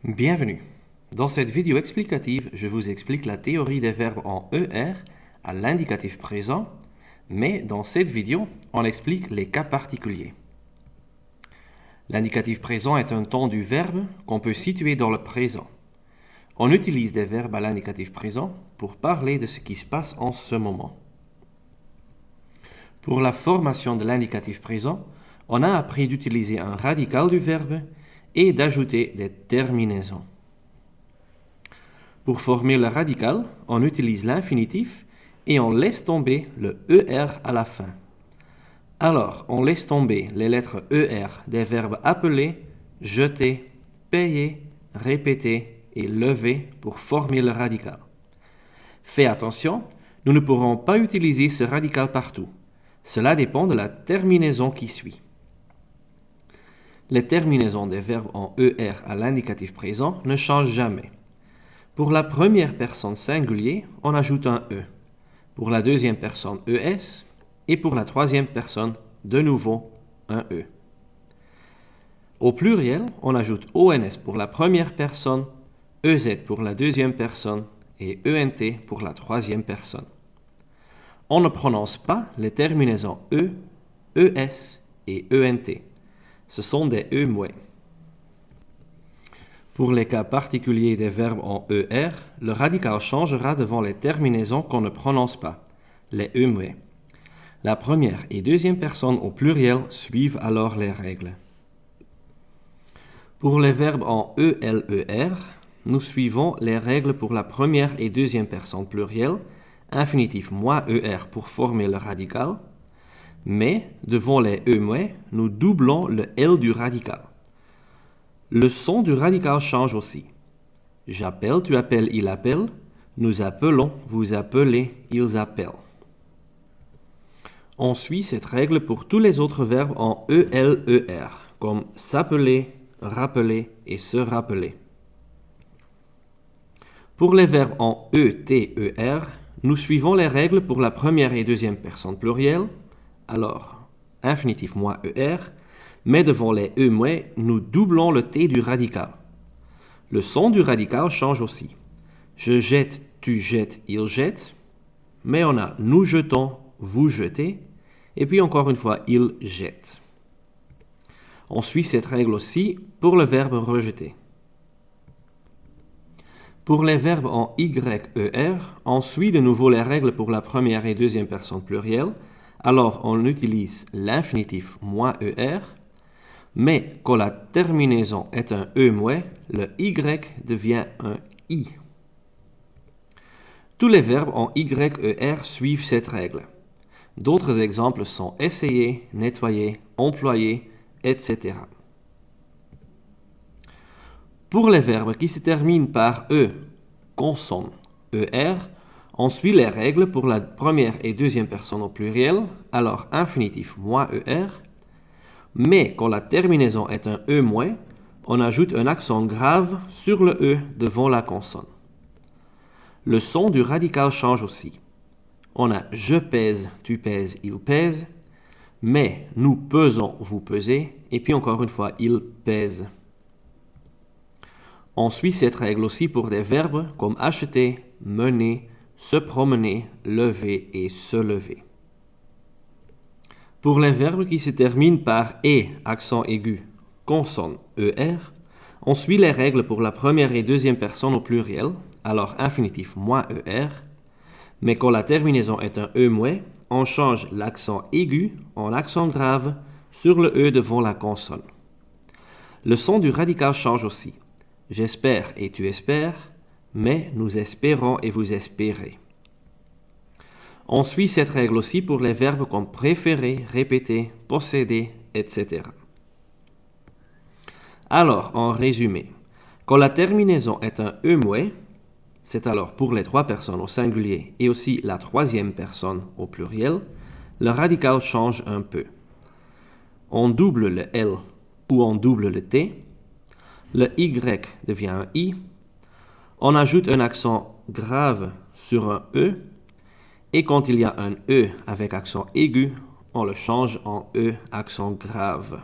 Bienvenue. Dans cette vidéo explicative, je vous explique la théorie des verbes en ER à l'indicatif présent, mais dans cette vidéo, on explique les cas particuliers. L'indicatif présent est un temps du verbe qu'on peut situer dans le présent. On utilise des verbes à l'indicatif présent pour parler de ce qui se passe en ce moment. Pour la formation de l'indicatif présent, on a appris d'utiliser un radical du verbe et d'ajouter des terminaisons. Pour former le radical, on utilise l'infinitif et on laisse tomber le ER à la fin. Alors, on laisse tomber les lettres ER des verbes appeler, jeter, payer, répéter et lever pour former le radical. Fais attention, nous ne pourrons pas utiliser ce radical partout. Cela dépend de la terminaison qui suit. Les terminaisons des verbes en ER à l'indicatif présent ne changent jamais. Pour la première personne singulier, on ajoute un E. Pour la deuxième personne, ES. Et pour la troisième personne, de nouveau, un E. Au pluriel, on ajoute ONS pour la première personne, EZ pour la deuxième personne et ENT pour la troisième personne. On ne prononce pas les terminaisons E, ES et ENT. Ce sont des E muets. Pour les cas particuliers des verbes en ER, le radical changera devant les terminaisons qu'on ne prononce pas, les E muets. La première et deuxième personne au pluriel suivent alors les règles. Pour les verbes en ELER, nous suivons les règles pour la première et deuxième personne plurielle, infinitif moi ER pour former le radical, mais devant les E muets, nous doublons le L du radical. Le son du radical change aussi. J'appelle, tu appelles, il appelle. Nous appelons, vous appelez, ils appellent. On suit cette règle pour tous les autres verbes en ELER, comme s'appeler, rappeler et se rappeler. Pour les verbes en ETER, nous suivons les règles pour la première et deuxième personne plurielle. Alors, infinitif moi ER, mais devant les E muets, nous doublons le T du radical. Le son du radical change aussi. Je jette, tu jettes, il jette, mais on a nous jetons, vous jetez, et puis encore une fois, il jette. On suit cette règle aussi pour le verbe rejeter. Pour les verbes en YER, on suit de nouveau les règles pour la première et deuxième personne plurielle, alors on utilise l'infinitif moi ER, mais quand la terminaison est un E muet, le Y devient un I. Tous les verbes en YER suivent cette règle. D'autres exemples sont essayer, nettoyer, employer, etc. Pour les verbes qui se terminent par E, consonne, ER, on suit les règles pour la première et deuxième personne au pluriel, alors infinitif moi ER, mais quand la terminaison est un E muet, on ajoute un accent grave sur le E devant la consonne. Le son du radical change aussi. On a je pèse, tu pèses, il pèse, mais nous pesons, vous pesez, et puis encore une fois, il pèse. On suit cette règle aussi pour des verbes comme acheter, mener, se promener, lever et se lever. Pour les verbes qui se terminent par E, accent aigu, consonne, ER, on suit les règles pour la première et deuxième personne au pluriel, alors infinitif moi ER, mais quand la terminaison est un E muet, on change l'accent aigu en accent grave sur le E devant la consonne. Le son du radical change aussi. J'espère et tu espères, mais nous espérons et vous espérez. On suit cette règle aussi pour les verbes comme préférer, répéter, posséder, etc. Alors, en résumé, quand la terminaison est un E muet, c'est alors pour les trois personnes au singulier et aussi la troisième personne au pluriel, le radical change un peu. On double le L ou on double le T, le Y devient un I, on ajoute un accent grave sur un E, et quand il y a un E avec accent aigu, on le change en E accent grave.